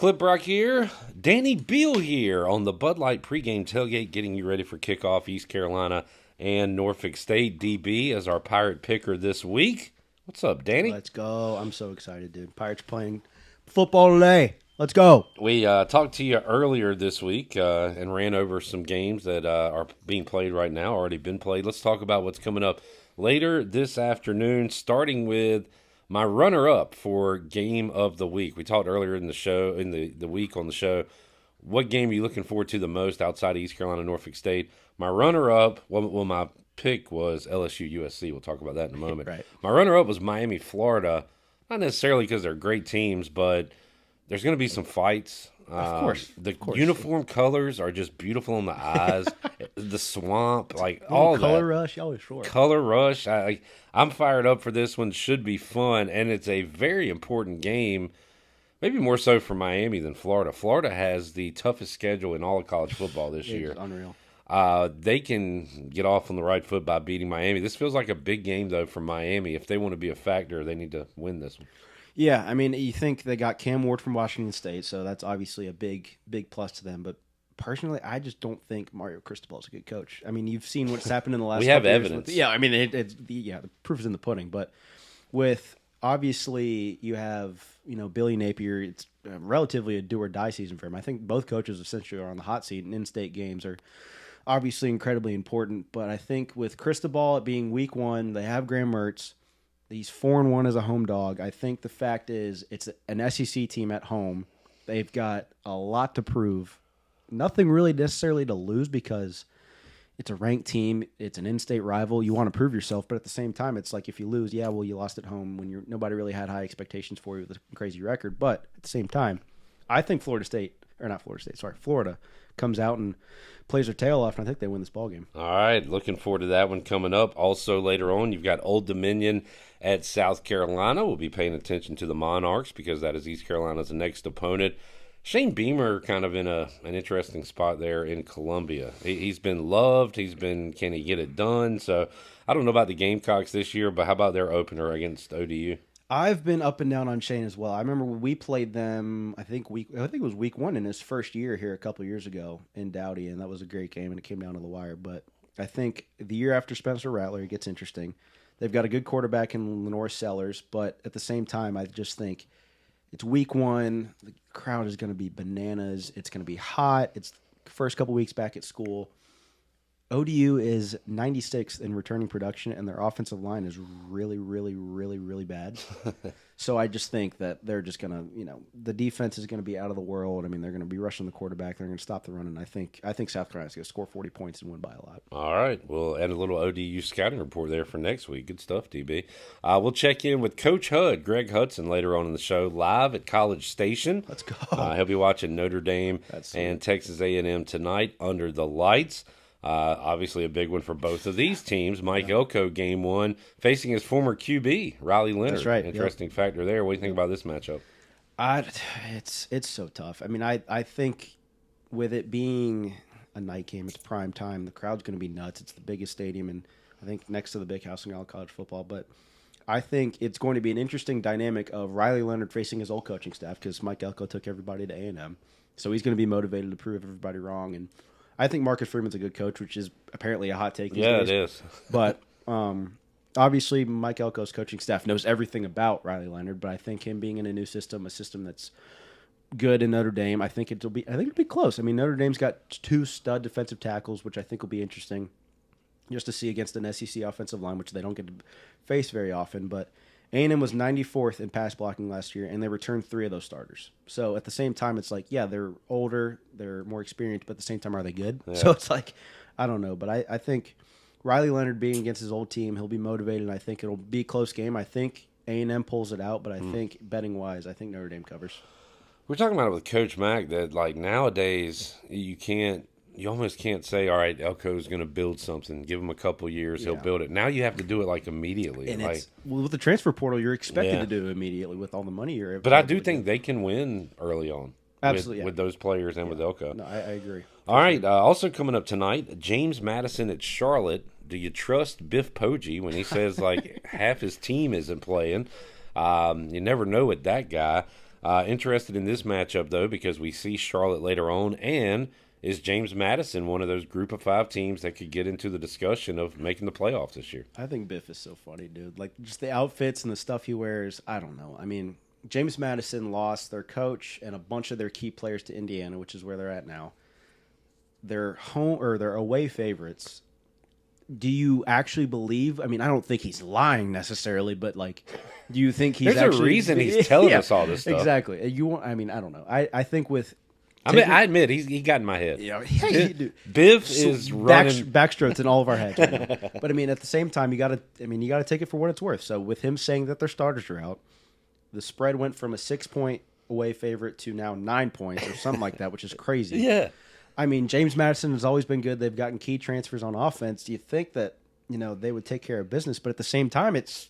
Clip Rock here. Danny Beal here on the Bud Light Pregame Tailgate, getting you ready for kickoff. East Carolina and Norfolk State. DB as our Pirate picker this week. What's up, Danny? Let's go. I'm so excited, dude. Pirates playing football today. Let's go. We talked to you earlier this week and ran over some games that are being played right now, already been played. Let's talk about what's coming up later this afternoon, starting with my runner-up for game of the week. We talked earlier in the show, in the week on the show, what game are you looking forward to the most outside of East Carolina, Norfolk State? My runner-up, well, my pick was LSU USC. We'll talk about that in a moment. Right. My runner-up was Miami, Florida. Not necessarily because they're great teams, but there's going to be some fights. Of course. The uniform colors are just beautiful in the eyes. The swamp, like all color that. rush, always short. Color rush. I'm fired up for this one. Should be fun, and it's a very important game. Maybe more so for Miami than Florida. Florida has the toughest schedule in all of college football this year. It's unreal. They can get off on the right foot by beating Miami. This feels like a big game, though, for Miami. If they want to be a factor, they need to win this one. Yeah, I mean, you think they got Cam Ward from Washington State, so that's obviously a big plus to them. But personally, I just don't think Mario Cristobal is a good coach. I mean, you've seen what's happened in the last. We have couple years evidence. Yeah, I mean, the proof is in the pudding. But with obviously you have Billy Napier. It's relatively a do or die season for him. I think both coaches essentially are on the hot seat, and in-state games are obviously incredibly important. But I think with Cristobal, it being week one, they have Graham Mertz. He's 4-1 as a home dog. I think the fact is it's an SEC team at home. They've got a lot to prove. Nothing really necessarily to lose because it's a ranked team. It's an in-state rival. You want to prove yourself, but at the same time, it's like if you lose, yeah, well, you lost at home when nobody really had high expectations for you with a crazy record. But at the same time, I think Florida comes out and plays their tail off, and I think they win this ballgame. All right, looking forward to that one coming up. Also later on, you've got Old Dominion at South Carolina. We'll be paying attention to the Monarchs because that is East Carolina's next opponent. Shane Beamer kind of in an interesting spot there in Columbia. He's been loved. Can he get it done? So I don't know about the Gamecocks this year, but how about their opener against ODU? I've been up and down on Shane as well. I remember when we played them, I think it was week one in his first year here a couple years ago in Dowdy, and that was a great game, and it came down to the wire. But I think the year after Spencer Rattler, it gets interesting. They've got a good quarterback in Lenore Sellers, but at the same time, I just think it's week one. The crowd is going to be bananas. It's going to be hot. It's the first couple weeks back at school. ODU is 96th in returning production, and their offensive line is really, really, really, really bad. So I just think that they're just going to, the defense is going to be out of the world. I mean, they're going to be rushing the quarterback. They're going to stop the run, and I think South Carolina's going to score 40 points and win by a lot. All right. We'll add a little ODU scouting report there for next week. Good stuff, DB. We'll check in with Coach Hud, Greg Hudson, later on in the show, live at College Station. Let's go. He'll be watching Notre Dame and Texas A&M tonight under the lights. Obviously a big one for both of these teams. Mike Elko, game one, facing his former QB, Riley Leonard. That's right. Interesting factor there. What do you think about this matchup? It's so tough. I mean, I think with it being a night game, it's prime time. The crowd's going to be nuts. It's the biggest stadium, and I think next to the big house in all college football. But I think it's going to be an interesting dynamic of Riley Leonard facing his old coaching staff because Mike Elko took everybody to A&M. So he's going to be motivated to prove everybody wrong. And I think Marcus Freeman's a good coach, which is apparently a hot take these days. Yeah, it is. But obviously Mike Elko's coaching staff knows everything about Riley Leonard, but I think him being in a new system, a system that's good in Notre Dame, I think it'll be close. I mean, Notre Dame's got two stud defensive tackles, which I think will be interesting just to see against an SEC offensive line, which they don't get to face very often. But A&M was 94th in pass blocking last year, and they returned 3 of those starters. So at the same time, it's like, yeah, they're older, they're more experienced, but at the same time, are they good? Yeah. So it's like, I don't know. But I think Riley Leonard being against his old team, he'll be motivated, and I think it'll be a close game. I think A&M pulls it out, but I think betting-wise, I think Notre Dame covers. We're talking about it with Coach Mack that, like, nowadays you almost can't say, all right, Elko's going to build something. Give him a couple years, he'll build it. Now you have to do it, like, immediately. And with the transfer portal, you're expected to do it immediately with all the money you're able to. But I do think they can win early on. Absolutely, with those players and with Elko. No, I agree. All right, also coming up tonight, James Madison at Charlotte. Do you trust Biff Poggi when he says, like, half his team isn't playing? You never know with that guy. Interested in this matchup, though, because we see Charlotte later on, and is James Madison one of those group of 5 teams that could get into the discussion of making the playoffs this year? I think Biff is so funny, dude. Like, just the outfits and the stuff he wears. I don't know. I mean, James Madison lost their coach and a bunch of their key players to Indiana, which is where they're at now. They're home or they're away favorites. Do you actually believe? I mean, I don't think he's lying necessarily, but like, do you think he's There's a reason he's telling us all this stuff. Exactly. You want? I mean, I don't know. I think with. I admit he got in my head. Yeah, Biff is running backstrokes in all of our heads. Right now. But I mean, at the same time, you got to take it for what it's worth. So with him saying that their starters are out, the spread went from a 6-point away favorite to now 9 points or something like that, which is crazy. Yeah. I mean, James Madison has always been good. They've gotten key transfers on offense. Do you think that, they would take care of business? But at the same time, it's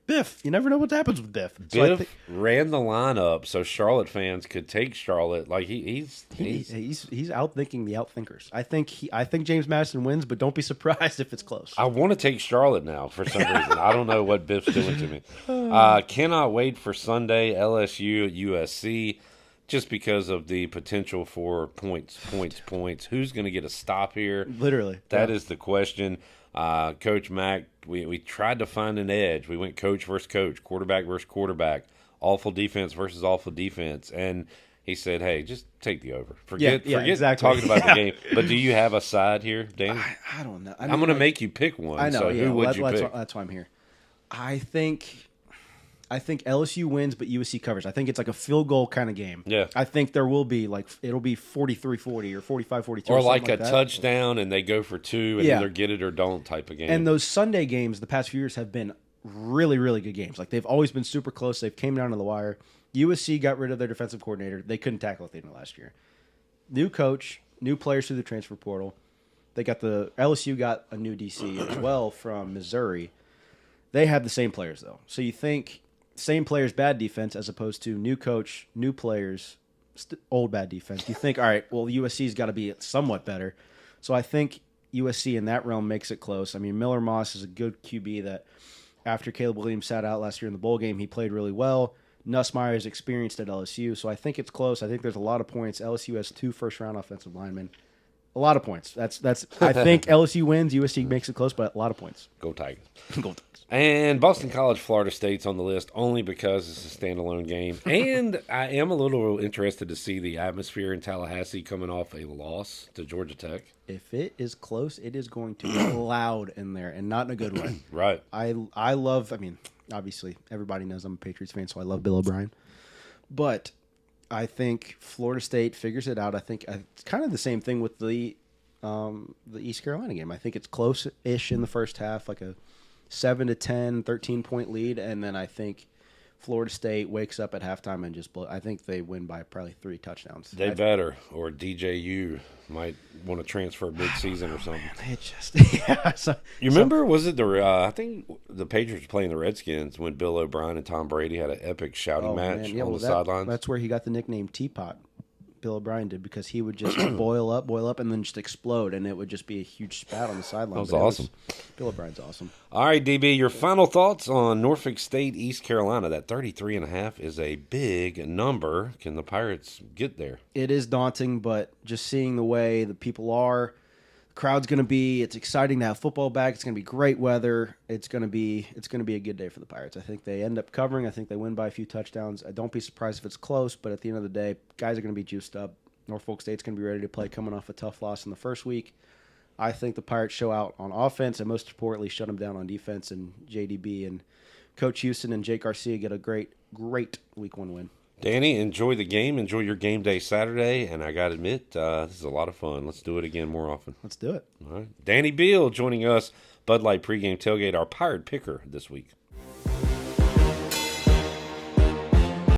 Biff. You never know what happens with Biff. Biff ran the lineup so Charlotte fans could take Charlotte. Like he's outthinking the outthinkers. I think James Madison wins, but don't be surprised if it's close. I want to take Charlotte now for some reason. I don't know what Biff's doing to me. Cannot wait for Sunday, LSU at USC. Just because of the potential for points. Who's going to get a stop here? Literally. That is the question. Coach Mack, we tried to find an edge. We went coach versus coach, quarterback versus quarterback, awful defense versus awful defense. And he said, hey, just take the over. Forget exactly. talking about the game. But do you have a side here, Dan? I don't know. I'm going to make you pick one. I know. So who would you pick? That's why I'm here. I think LSU wins, but USC covers. I think it's like a field goal kind of game. Yeah. I think there will be it'll be 43-40 or 45-42. Or like a touchdown and they go for 2 and either get it or don't type of game. And those Sunday games the past few years have been really, really good games. Like they've always been super close. They've came down to the wire. USC got rid of their defensive coordinator. They couldn't tackle at the end of last year. New coach, new players through the transfer portal. LSU got a new DC as well from Missouri. They have the same players though. So you think same players, bad defense, as opposed to new coach, new players, old bad defense. You think, all right, well, USC's got to be somewhat better. So I think USC in that realm makes it close. I mean, Miller Moss is a good QB that after Caleb Williams sat out last year in the bowl game, he played really well. Nussmeier is experienced at LSU, so I think it's close. I think there's a lot of points. LSU has 2 first-round offensive linemen. A lot of points. That's. I think LSU wins. USC makes it close, but a lot of points. Go Tigers. Go Tigers. And Boston College, Florida State's on the list only because it's a standalone game. And I am a little interested to see the atmosphere in Tallahassee coming off a loss to Georgia Tech. If it is close, it is going to be loud in there, and not in a good way. Right. I love, obviously, everybody knows I'm a Patriots fan, so I love Bill O'Brien. But I think Florida State figures it out. I think it's kind of the same thing with the East Carolina game. I think it's close-ish in the first half, like a 7-10, 13-point lead, and then I think Florida State wakes up at halftime and just blow. I think they win by probably 3 touchdowns. They better, or DJU might want to transfer mid-season or something. It just you remember? Was it I think the Patriots were playing the Redskins when Bill O'Brien and Tom Brady had an epic shouting match on the sidelines. That's where he got the nickname Teapot. Bill O'Brien did, because he would just boil up, and then just explode, and it would just be a huge spat on the sideline. That was awesome. Bill O'Brien's awesome. All right, DB, your final thoughts on Norfolk State, East Carolina. That 33.5 is a big number. Can the Pirates get there? It is daunting, but just seeing the way the people are, the crowd's going to be. It's exciting to have football back. It's going to be great weather. It's going to be a good day for the Pirates. I think they end up covering. I think they win by a few touchdowns. I don't be surprised if it's close, but at the end of the day, guys are going to be juiced up. Norfolk State's going to be ready to play, coming off a tough loss in the first week. I think the Pirates show out on offense, and most importantly, shut them down on defense. And JDB and Coach Houston and Jake Garcia get a great Week 1 win. Danny, enjoy the game. Enjoy your game day Saturday. And I got to admit, this is a lot of fun. Let's do it again more often. Let's do it. All right. Danny Beal joining us, Bud Light Pregame Tailgate, our Pirate picker this week.